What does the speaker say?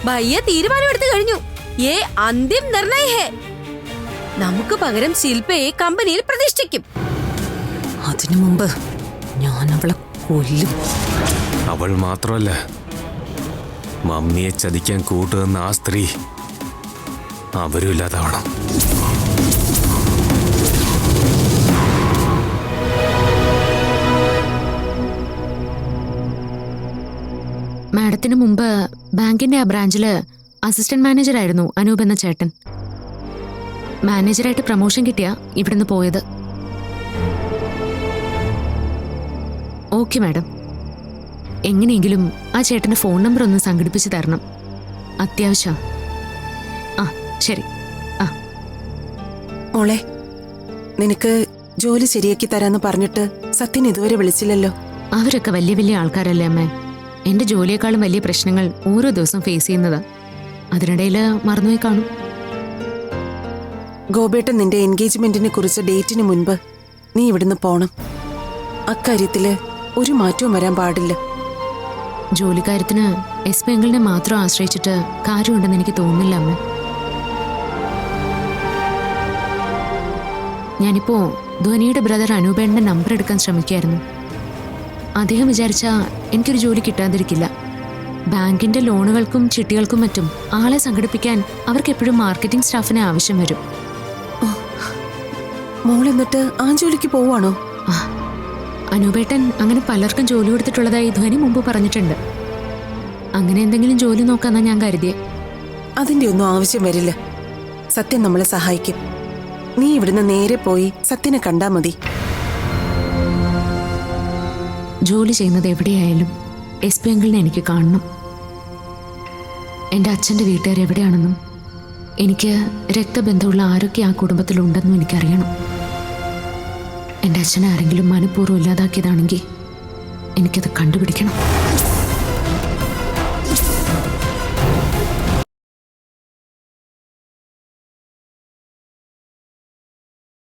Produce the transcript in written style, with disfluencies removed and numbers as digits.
ഭയ്യ തീരുമാനമെടുത്തു കഴിഞ്ഞു. ഏ അന്തിം നിർണയ ഹേ. നമുക്ക് പകരം ശില്പയെ കമ്പനിയിൽ പ്രതിഷ്ഠിക്കും. അതിനു മുമ്പ് ഞാൻ അവളെ കൊല്ലും. അവൾ മാത്രമല്ല, മമ്മിയെ ചതിക്കാൻ കൂട്ടുനിന്ന ആ സ്ത്രീ അവരും ഇല്ലാതാവണം. മാഡത്തിന് മുമ്പ് ബാങ്കിന്റെ ആ ബ്രാഞ്ചില് അസിസ്റ്റന്റ് മാനേജറായിരുന്നു അനൂപ് എന്ന ചേട്ടൻ. മാനേജറായിട്ട് പ്രമോഷൻ കിട്ടിയ ഇവിടുന്ന് പോയത്. ഓക്കെ മാഡം, എങ്ങനെയെങ്കിലും ആ ചേട്ടന്റെ ഫോൺ നമ്പർ ഒന്ന് സംഘടിപ്പിച്ച് തരണം, അത്യാവശ്യം. ആ ശരി. ആ മോളെ, നിനക്ക് ജോലി ശരിയാക്കി തരാന്ന് പറഞ്ഞിട്ട് സത്യൻ ഇതുവരെ വിളിച്ചില്ലല്ലോ. അവരൊക്കെ വലിയ വലിയ ആൾക്കാരല്ലേ അമ്മേ. എന്റെ ജോലിയേക്കാളും വലിയ പ്രശ്നങ്ങൾ ഓരോ ദിവസം ഫേസ് ചെയ്യുന്നതാ. അതിനിടയിൽ മറന്നുപോയി കാണും. ഗോപേട്ടൻ നിന്റെ എൻഗേജ്മെന്റിനെ കുറിച്ച് ഡേറ്റിന് മുൻപ് നീ ഇവിടുന്ന് പോണം. അക്കാര്യത്തില് ഒരു മാറ്റവും വരാൻ പാടില്ല. ജോലിക്കാര്യത്തിന് എസ് ബംഗിളിനെ മാത്രം ആശ്രയിച്ചിട്ട് കാര്യമുണ്ടെന്ന് എനിക്ക് തോന്നുന്നില്ല അമ്മ. ഞാനിപ്പോ ധ്വനിയുടെ ബ്രദർ അനൂപേണ്ണന്റെ നമ്പർ എടുക്കാൻ ശ്രമിക്കായിരുന്നു. അദ്ദേഹം വിചാരിച്ചാ എനിക്കൊരു ജോലി കിട്ടാതിരിക്കില്ല. ബാങ്കിന്റെ ലോണുകൾക്കും ചിട്ടികൾക്കും മറ്റും ആളെ സംഘടിപ്പിക്കാൻ അവർക്ക് എപ്പോഴും മാർക്കറ്റിംഗ് സ്റ്റാഫിനെ ആവശ്യം വരും. മോൾ എന്നിട്ട് ആ ജോലിക്ക് പോവാണോ? അനൂപേട്ടൻ അങ്ങനെ പലർക്കും ജോലി കൊടുത്തിട്ടുള്ളതായി ധ്വനി മുമ്പ് പറഞ്ഞിട്ടുണ്ട്. അങ്ങനെ എന്തെങ്കിലും ജോലി നോക്കാന്നാ ഞാൻ കരുതിയേ. അതിന്റെ ഒന്നും ആവശ്യം വരില്ല. സത്യൻ നമ്മളെ സഹായിക്കും. നീ ഇവിടുന്ന് നേരെ പോയി സത്യനെ കണ്ടാ മതി. ജോലി ചെയ്യുന്നത് എവിടെയായാലും എസ് പി അങ്കിളിനെ എനിക്ക് കാണണം. എൻ്റെ അച്ഛൻ്റെ വീട്ടുകാർ എവിടെയാണെന്നും എനിക്ക് രക്തബന്ധമുള്ള ആരൊക്കെ ആ കുടുംബത്തിലുണ്ടെന്നും എനിക്കറിയണം. എൻ്റെ അച്ഛനെ ആരെങ്കിലും മനഃപൂർവ്വം ഇല്ലാതാക്കിയതാണെങ്കിൽ എനിക്കത് കണ്ടുപിടിക്കണം.